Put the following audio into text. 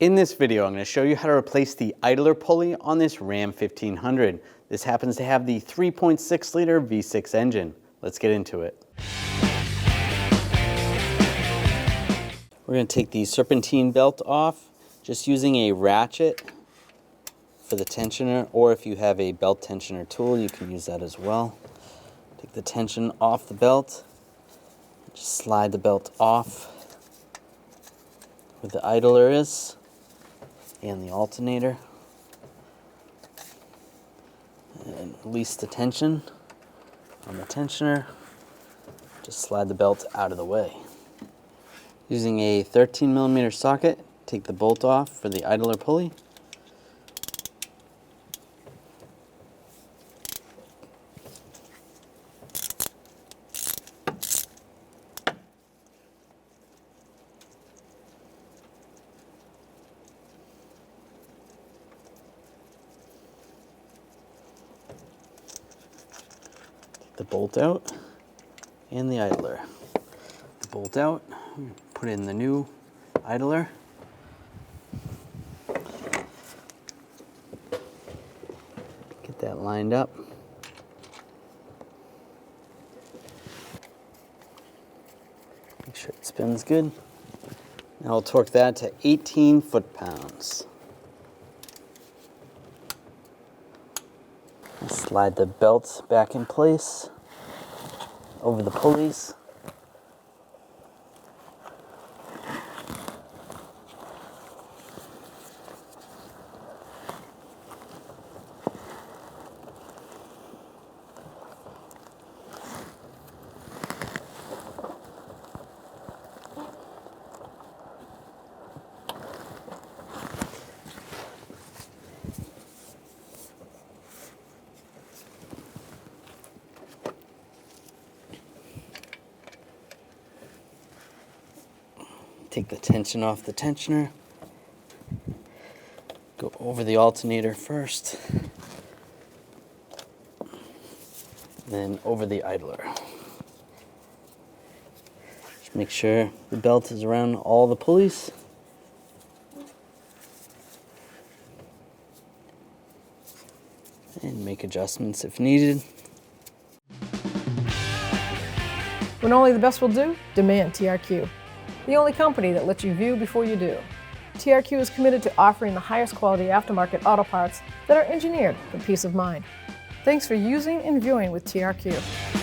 In this video, I'm going to show you how to replace the idler pulley on this Ram 1500. This happens to have the 3.6 liter V6 engine. Let's get into it. We're going to take the serpentine belt off, just using a ratchet for the tensioner, or if you have a belt tensioner tool, you can use that as well. Take the tension off the belt, just slide the belt off where the idler is and the alternator, and release the tension on the tensioner. Just slide the belt out of the way. Using a 13mm socket, take the bolt off for the idler pulley. The bolt out and the idler. The bolt out, put in the new idler. Get that lined up. Make sure it spins good. Now we'll torque that to 18 foot-pounds. Slide the belt back in place over the pulleys. Take the tension off the tensioner. Go over the alternator first, then over the idler. Just make sure the belt is around all the pulleys. And make adjustments if needed. When only the best will do, demand TRQ. The only company that lets you view before you do. TRQ is committed to offering the highest quality aftermarket auto parts that are engineered for peace of mind. Thanks for using and viewing with TRQ.